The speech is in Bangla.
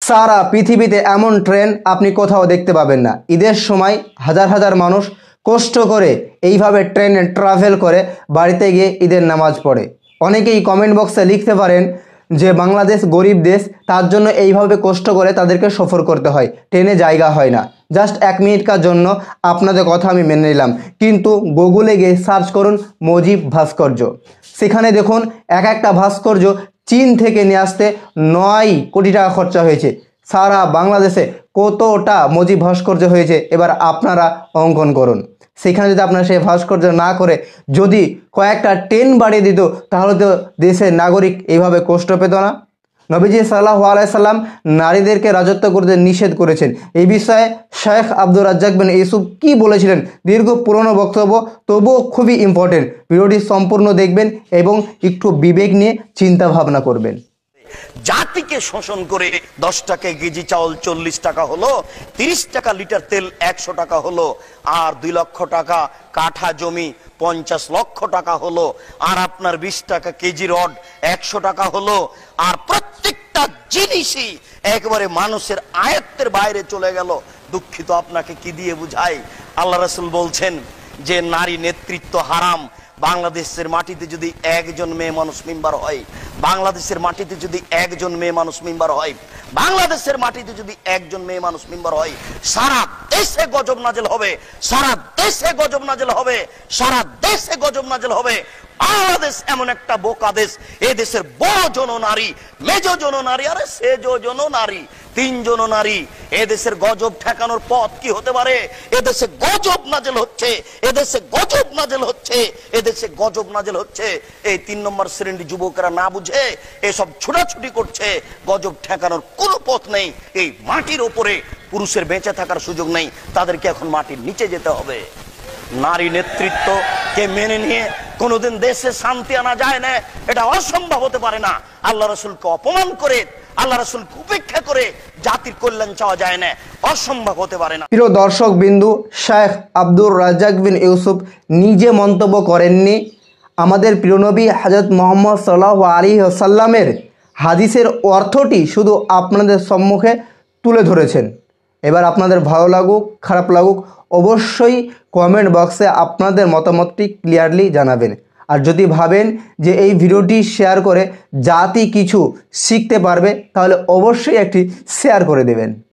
সারা পৃথিবীতে এমন ট্রেন আপনি কোথাও দেখতে পাবেন না। ঈদের সময় হাজার হাজার মানুষ কষ্ট করে এইভাবে ট্রেনে ট্রাভেল করে বাড়িতে গিয়ে ঈদের নামাজ পড়ে। অনেকেই কমেন্ট বক্সে লিখতে পারেন যে বাংলাদেশ গরিব দেশ, তার জন্য এইভাবে কষ্ট করে তাদেরকে সফর করতে হয়, ট্রেনে জায়গা হয় না। জাস্ট 1 মিনিটকার জন্য আপনাদের কথা আমি মেনে নিলাম, কিন্তু গুগলে গিয়ে সার্চ করুন মুজিব ভাস্কর্য। সেখানে দেখুন একটা ভাস্কর্য চীন থেকে নিয়ে আসতে 9 কোটি টাকা খরচা হয়েছে। সারা বাংলাদেশে কতটা মুজিব ভাস্কর্য হয়েছে এবার আপনারা অঙ্কন করুন। সেখানে যদি আপনারা সেই ভাস্কর্য না করে যদি কয়েকটা ট্রেন বাড়িয়ে দিত, তাহলে তো দেশের নাগরিক এইভাবে কষ্ট পেত না। নবীজি সাল্লাল্লাহু আলাইহি সাল্লাম নারীদেরকে রাজত্ব করতে নিষেধ করেছেন। এই বিষয়ে শেখ আব্দুর রাজ্জাক বিন ইউসুফ কি বলেছিলেন, দীর্ঘ পুরনো বক্তব্য, তবুও খুবই ইম্পর্টেন্ট। ভিডিওটি সম্পূর্ণ দেখবেন এবং একটু বিবেক নিয়ে চিন্তা ভাবনা করবেন। জাতিকে শোষণ করে 10 টাকা কেজি চাউল 40 টাকা হলো, 30 টাকা লিটার তেল 100 টাকা হলো, আর 2 লক্ষ টাকা কাঠা জমি 50 লক্ষ টাকা হলো, আর আপনার 20 টাকা কেজি রড 100 টাকা হলো, আর প্রত্যেকটা জিনিসই একেবারে মানুষের আয়ত্তের বাইরে চলে গেল। দুঃখিত, আপনাকে কি দিয়ে বুঝাই? আল্লাহ রাসূল বলছেন যে নারী নেতৃত্ব হারাম। বাংলাদেশের মাটিতে যদি একজন মেয়ে মানুষ মেম্বার হয়, বাংলাদেশের মাটিতে যদি একজন মেয়ে মানুষ মেম্বার হয়, বাংলাদেশের মাটিতে যদি একজন মেয়ে মানুষ মেম্বার হয়, সারা দেশে গজব নাজেল হবে, সারা দেশে গজব নাজেল হবে, সারা দেশে গজব নাজেল হবে। বাংলাদেশ এমন একটা বোকা দেশ, এই দেশের বড় জন নারী, মেজ জন নারী, আরে সেজ জন নারী, 3 জন নারী। এদেশের গজব ঠেকানোর পথ কি হতে পারে? এদেশে গজব নাজেল হচ্ছে, এদেশে গজব নাজেল হচ্ছে, এদেশে গজব নাজেল হচ্ছে। এই 3 নম্বর শ্রেণীর যুবকেরা না বুঝে এসব ছোটাছুটি করছে। গজব ঠেকানোর কোনো পথ নেই। এই মাটির উপরে পুরুষের বেঁচে থাকার সুযোগ নেই, তাদেরকে এখন মাটির নিচে যেতে হবে। নারী নেতৃত্বকে মেনে নিয়ে কোনোদিন দেশে শান্তি আনা যায় না, এটা অসম্ভব হতে পারে না। আল্লাহ রাসূলকে অপমান করে, আল্লাহ রাসূলকে উপেক্ষা করে জাতির কল্যাণ চাওয়া যায় না, অসম্ভব হতে পারে না। প্রিয় দর্শক বিন্দু, শেখ আব্দুর রাজ্জাক বিন ইউসুফ নিজে মন্তব্য করেননি, আমাদের প্রিয় নবী হযরত মুহাম্মদ সাল্লাল্লাহু আলাইহি ওয়াসাল্লামের হাদিসের অর্থটি শুধু আপনাদের সম্মুখে তুলে ধরেছেন। এবার আপনাদের ভালো লাগুক খারাপ লাগুক, অবশ্যই কমেন্ট বক্সে আপনাদের মতামতটি ক্লিয়ারলি জানাবেন। আর যদি ভাবেন যে এই ভিডিওটি শেয়ার করে জাতি কিছু শিখতে পারবে, তাহলে অবশ্যই একটি শেয়ার করে দেবেন।